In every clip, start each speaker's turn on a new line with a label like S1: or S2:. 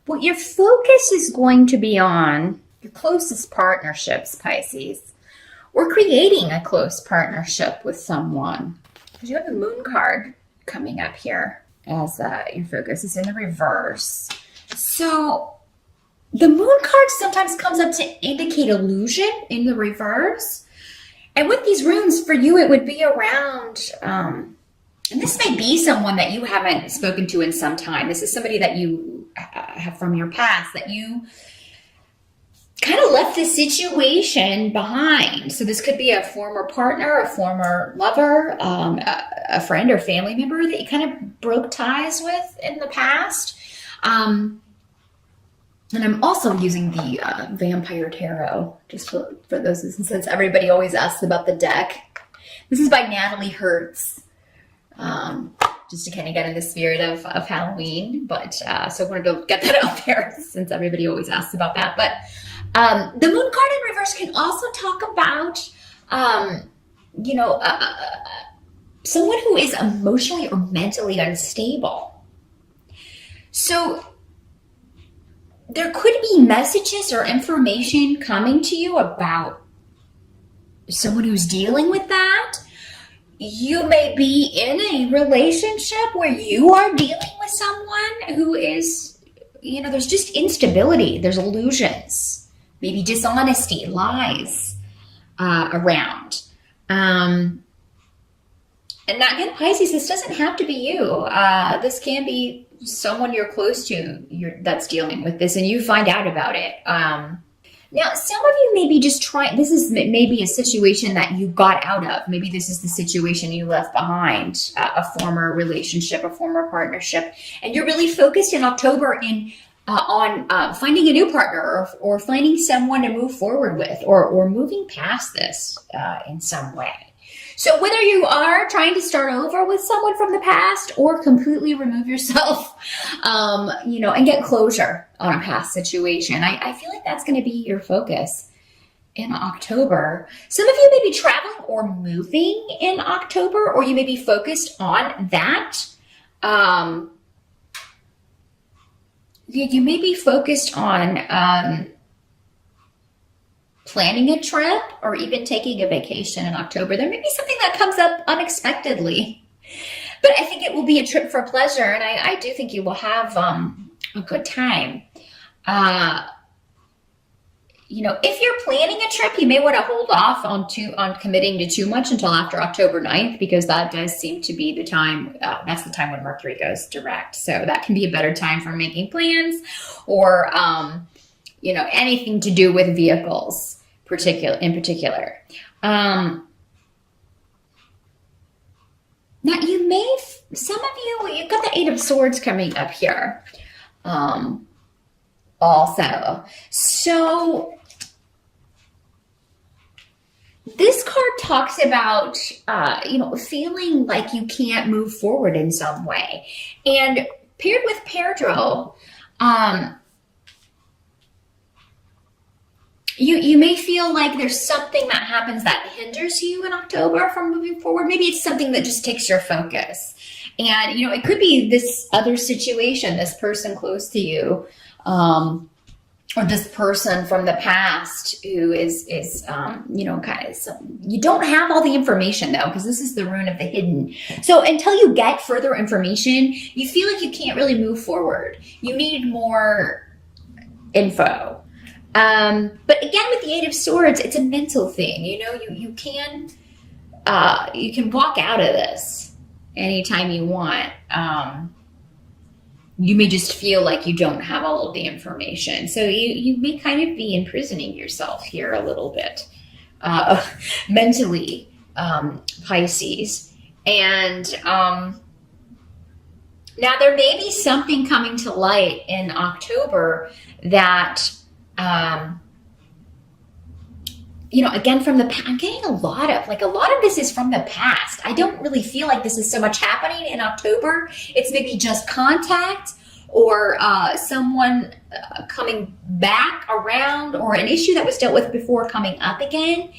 S1: What your focus is going to be on your closest partnerships, Pisces, or creating a close partnership with someone. Because you have the Moon card coming up here as your focus is in the reverse. So the Moon card sometimes comes up to indicate illusion in the reverse. And with these runes, for you, it would be around, and this may be someone that you haven't spoken to in some time. This is somebody that you have from your past, that you kind of left this situation behind. So this could be a former partner, a former lover, a friend or family member that you kind of broke ties with in the past. And I'm also using the Vampire Tarot, just for those, since everybody always asks about the deck. This is by Natalie Hertz, just to kind of get in the spirit of Halloween. But so I wanted to get that out there since everybody always asks about that. But the Moon card in reverse can also talk about, someone who is emotionally or mentally unstable. So there could be messages or information coming to you about someone who's dealing with that. You may be in a relationship where you are dealing with someone who is, there's just instability, there's illusions, maybe dishonesty, lies around. And that, again, Pisces, this doesn't have to be you. This can be someone you're close to that's dealing with this, and you find out about it. Now, some of you may be just trying, this is maybe a situation that you got out of. Maybe this is the situation you left behind, a former relationship, a former partnership, and you're really focused in October on finding a new partner or finding someone to move forward with or moving past this in some way. So whether you are trying to start over with someone from the past or completely remove yourself, and get closure on a past situation, I feel like that's going to be your focus in October. Some of you may be traveling or moving in October, or you may be focused on that. You may be focused on planning a trip or even taking a vacation in October. There may be something that comes up unexpectedly, but I think it will be a trip for pleasure, and I do think you will have a good time. If you're planning a trip, you may want to hold off on committing to too much until after October 9th, because that does seem to be the time, that's the time when Mercury goes direct. So that can be a better time for making plans or, anything to do with vehicles in particular. Now some of you've got the Eight of Swords coming up here. Also. So this card talks about, feeling like you can't move forward in some way. And paired with Perdro, you may feel like there's something that happens that hinders you in October from moving forward. Maybe it's something that just takes your focus. And, it could be this other situation, this person close to you, or this person from the past who is you don't have all the information though, because this is the rune of the hidden. So until you get further information, you feel like you can't really move forward. You need more info. But again, with the Eight of Swords, it's a mental thing. You can walk out of this anytime you want. You may just feel like you don't have all of the information. So you may kind of be imprisoning yourself here a little bit, mentally, Pisces. And, now there may be something coming to light in October that, again, from the past, I'm getting a lot of this is from the past. I don't really feel like this is so much happening in October. It's maybe just contact or someone coming back around, or an issue that was dealt with before coming up again.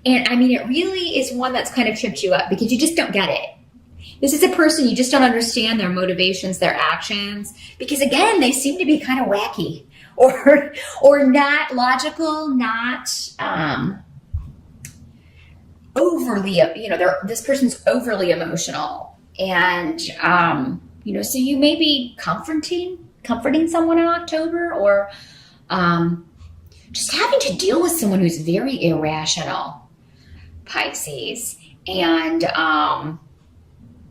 S1: And it really is one that's kind of tripped you up because you just don't get it. This is a person you just don't understand their motivations, their actions, because again, they seem to be kind of wacky or not logical, not overly, this person's overly emotional. And, so you may be comforting someone in October, or just having to deal with someone who's very irrational, Pisces. And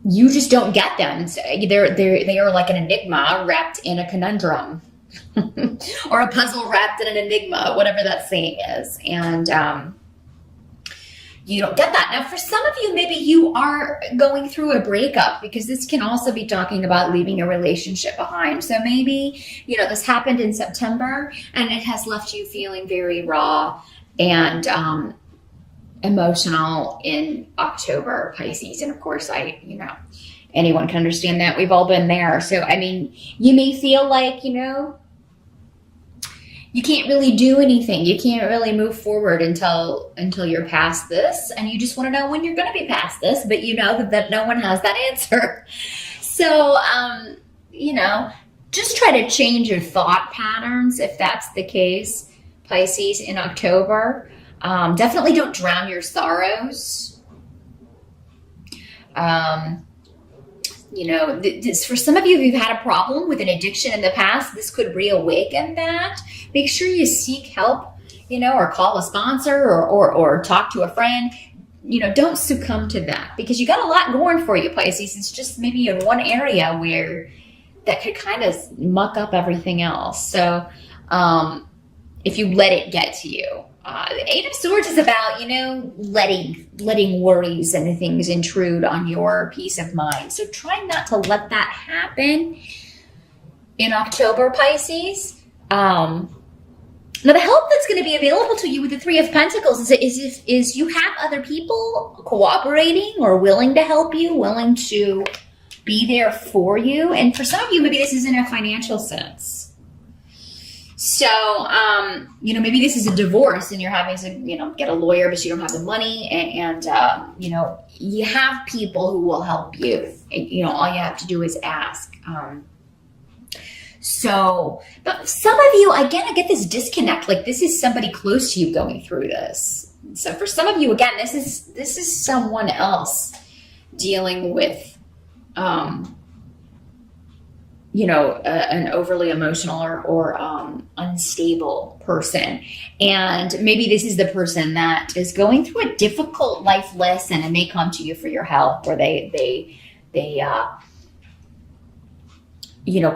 S1: you just don't get them. They are like an enigma wrapped in a conundrum. Or a puzzle wrapped in an enigma, whatever that saying is. And you don't get that. Now, for some of you, maybe you are going through a breakup, because this can also be talking about leaving a relationship behind. So maybe, this happened in September and it has left you feeling very raw and emotional in October, Pisces. And of course, anyone can understand that. We've all been there. So, you may feel like, you can't really do anything. You can't really move forward until you're past this. And you just want to know when you're going to be past this, but you know that no one has that answer. So, just try to change your thought patterns if that's the case, Pisces, in October. Definitely don't drown your sorrows. For some of you, if you've had a problem with an addiction in the past, this could reawaken that. Make sure you seek help, or call a sponsor or talk to a friend. Don't succumb to that, because you got a lot going for you, Pisces. It's just maybe in one area where that could kind of muck up everything else. So if you let it get to you. The Eight of Swords is about, letting worries and things intrude on your peace of mind. So try not to let that happen in October, Pisces. Now, the help that's going to be available to you with the Three of Pentacles is you have other people cooperating or willing to help you, willing to be there for you. And for some of you, maybe this is in a financial sense. So, maybe this is a divorce and you're having to, get a lawyer, but you don't have the money. And you have people who will help you. All you have to do is ask. But some of you, again, I get this disconnect. Like, this is somebody close to you going through this. So for some of you, again, this is someone else dealing with, an overly emotional or unstable person. And maybe this is the person that is going through a difficult life lesson and they come to you for your help, or they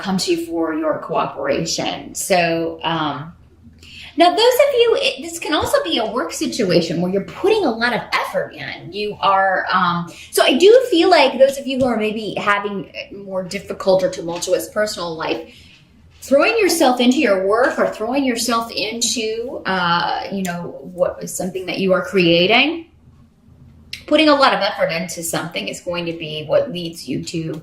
S1: come to you for your cooperation. So, now, those of you, this can also be a work situation where you're putting a lot of effort in. You are, so I do feel like those of you who are maybe having more difficult or tumultuous personal life, throwing yourself into your work or throwing yourself into, what is something that you are creating, putting a lot of effort into something is going to be what leads you to,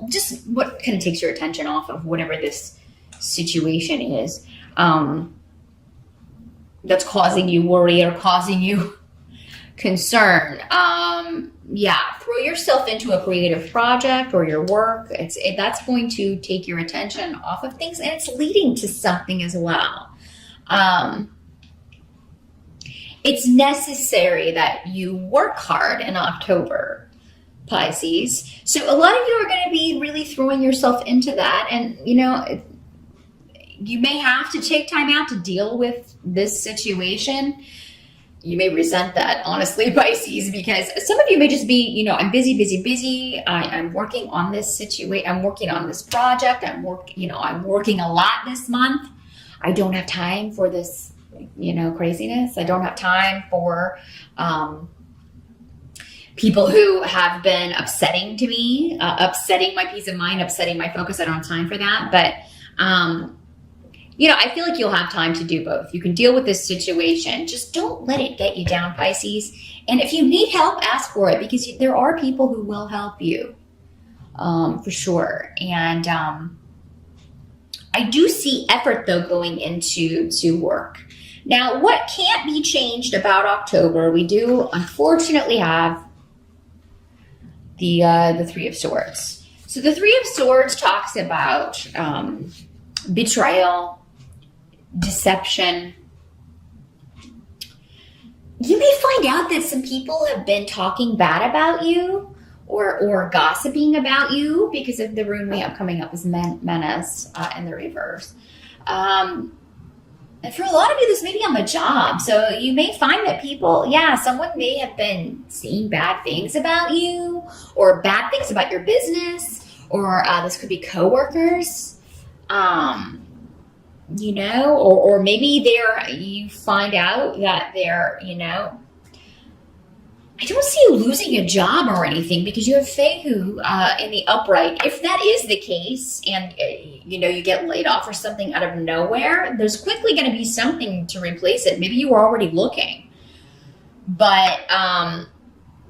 S1: just what kind of takes your attention off of whatever this situation is. That's causing you worry or causing you concern. Throw yourself into a creative project or your work. That's going to take your attention off of things, and it's leading to something as well. It's necessary that you work hard in October, Pisces. So a lot of you are going to be really throwing yourself into that, and you may have to take time out to deal with this situation. You may resent that, honestly, Pisces, because some of you may just be, I'm busy. I'm working on this situation. I'm working on this project. I'm working a lot this month. I don't have time for this, craziness. I don't have time for people who have been upsetting to me, upsetting my peace of mind, upsetting my focus. I don't have time for that. But, I feel like you'll have time to do both. You can deal with this situation. Just don't let it get you down, Pisces. And if you need help, ask for it, because there are people who will help you, for sure. And I do see effort, though, going into work. Now, what can't be changed about October, we do unfortunately have the Three of Swords. So the Three of Swords talks about betrayal, deception. You may find out that some people have been talking bad about you or gossiping about you because of the rune we have coming up as menace in the reverse. And for a lot of you, this may be on the job. So you may find that someone may have been saying bad things about you or bad things about your business, or this could be coworkers, or maybe you find out that they're, I don't see you losing a job or anything because you have Fehu in the upright. If that is the case and, you get laid off or something out of nowhere, there's quickly going to be something to replace it. Maybe you were already looking. But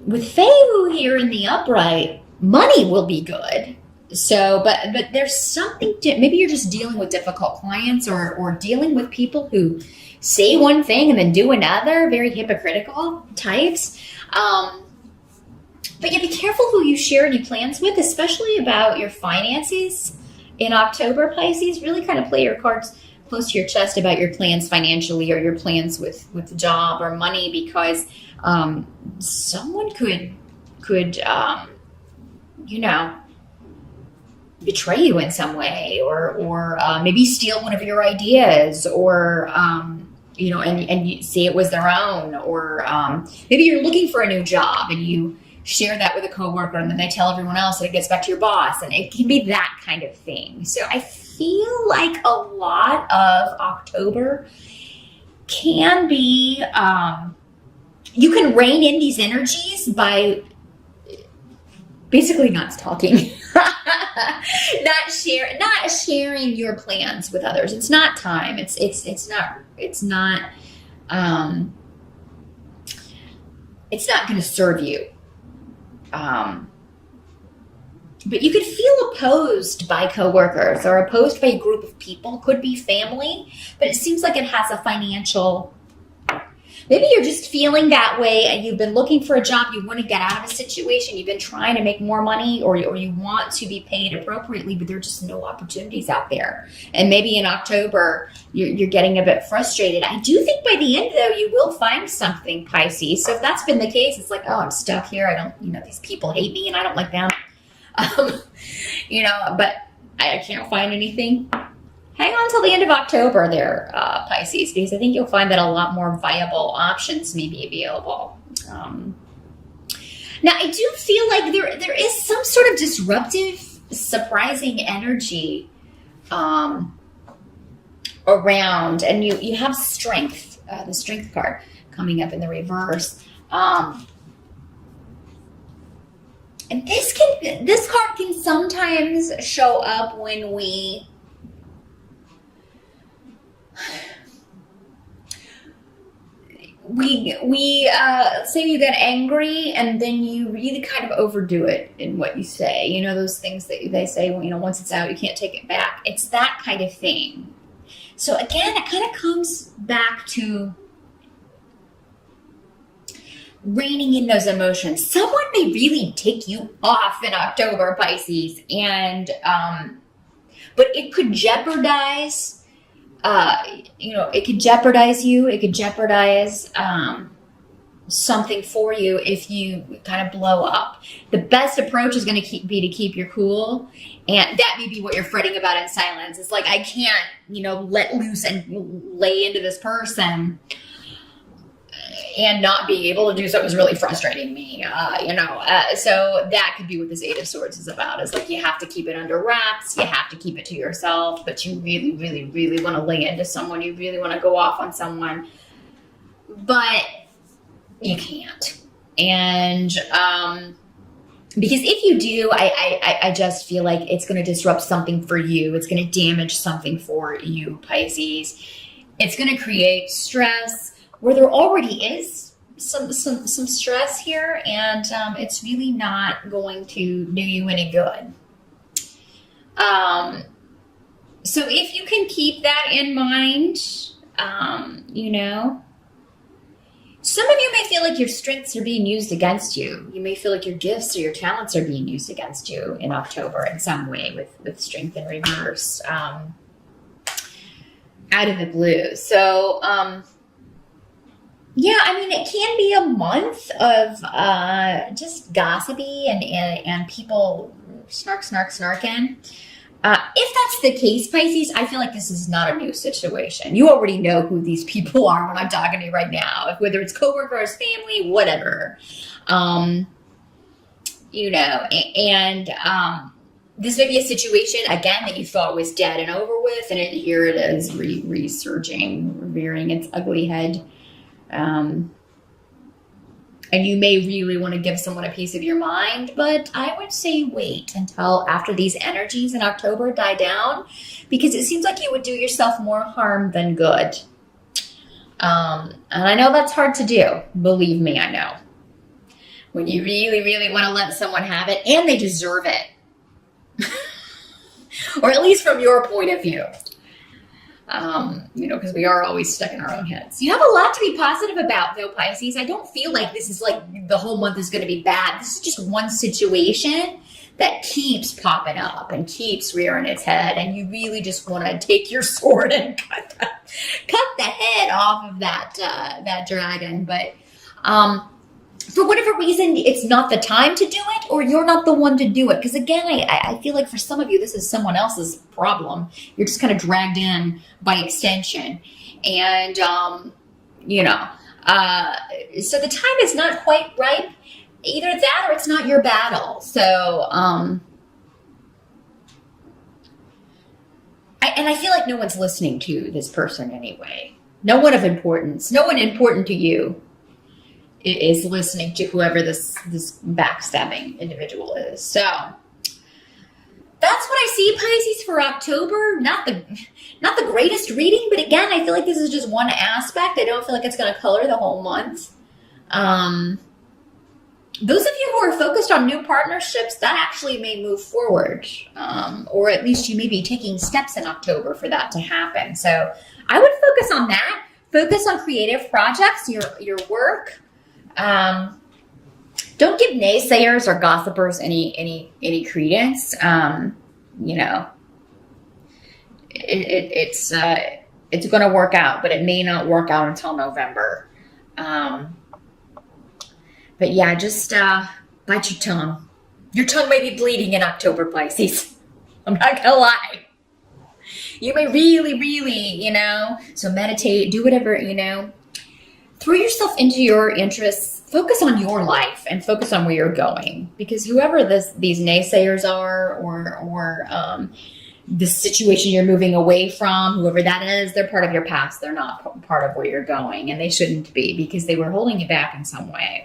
S1: with Fehu here in the upright, money will be good. So, but there's something maybe you're just dealing with difficult clients or dealing with people who say one thing and then do another, very hypocritical types. But be careful who you share any plans with, especially about your finances in October, Pisces. Really kind of play your cards close to your chest about your plans financially or your plans with the job or money, because someone could betray you in some way or maybe steal one of your ideas or and you say it was their own, or maybe you're looking for a new job and you share that with a coworker and then they tell everyone else and it gets back to your boss, and it can be that kind of thing. So I feel like a lot of October can be, you can rein in these energies by basically not talking, not sharing your plans with others. It's not time. It's not going to serve you. But you could feel opposed by coworkers or opposed by a group of people. Could be family, but it seems like it has a financial. Maybe you're just feeling that way and you've been looking for a job. You want to get out of a situation. You've been trying to make more money or you want to be paid appropriately, but there are just no opportunities out there. And maybe in October, you're getting a bit frustrated. I do think by the end, though, you will find something, Pisces. So if that's been the case, it's like, oh, I'm stuck here. I don't, these people hate me and I don't like them. But I can't find anything. Hang on till the end of October there, Pisces, because I think you'll find that a lot more viable options may be available. Now, I do feel like there is some sort of disruptive, surprising energy around, and you have strength, the strength card coming up in the reverse. And this card can sometimes show up when we say you get angry and then you really kind of overdo it in what you say. Those things that they say, once it's out, you can't take it back. It's that kind of thing. So again, it kind of comes back to reining in those emotions. Someone may really take you off in October, Pisces, and but it could jeopardize it could jeopardize you. It could jeopardize something for you if you kind of blow up. The best approach is going to be to keep your cool, and that may be what you're fretting about in silence. It's like, I can't, let loose and lay into this person and not being able to do so is really frustrating me, so that could be what this Eight of Swords is about. It's like, you have to keep it under wraps, you have to keep it to yourself, but you really, really, really want to lay into someone, you really want to go off on someone, but you can't. And because if you do, I just feel like it's going to disrupt something for you. It's going to damage something for you, Pisces. It's going to create stress where there already is some stress here, and it's really not going to do you any good. So if you can keep that in mind, Some of you may feel like your strengths are being used against you. You may feel like your gifts or your talents are being used against you in October in some way with strength in reverse, out of the blue. So, yeah, I mean, it can be a month of just gossipy and people snarking. If that's the case, Pisces, I feel like this is not a new situation. You already know who these people are when I'm talking to you right now, whether it's coworkers, family, whatever. This may be a situation, again, that you thought was dead and over with, and here it is resurging, rearing its ugly head. And you may really want to give someone a piece of your mind, but I would say wait until after these energies in October die down, because it seems like you would do yourself more harm than good. And I know that's hard to do. Believe me, I know. When you really, really want to let someone have it, and they deserve it. Or at least from your point of view. Because we are always stuck in our own heads. You have a lot to be positive about, though, Pisces. I don't feel like this is like the whole month is going to be bad. This is just one situation that keeps popping up and keeps rearing its head. And you really just want to take your sword and cut the head off of that dragon. But for whatever reason, it's not the time to do it, or you're not the one to do it. Because again, I feel like for some of you, this is someone else's problem. You're just kind of dragged in by extension. And, so the time is not quite right. Either that or it's not your battle. So, I feel like no one's listening to this person anyway. No one of importance. No one important to you is listening to whoever this backstabbing individual is. So that's what I see, Pisces, for October. Not the greatest reading, but again, I feel like this is just one aspect. I don't feel like it's going to color the whole month. Those of you who are focused on new partnerships, that actually may move forward, or at least you may be taking steps in October for that to happen. So I would focus on that. Focus on creative projects, your work. Don't give naysayers or gossipers any credence. It's going to work out, but it may not work out until November. But yeah, just bite your tongue. Your tongue may be bleeding in October, Pisces. I'm not gonna lie. You may really, really, so meditate, do whatever, throw yourself into your interests, focus on your life and focus on where you're going, because whoever these naysayers are, or the situation you're moving away from, whoever that is, they're part of your past. They're not part of where you're going, and they shouldn't be, because they were holding you back in some way.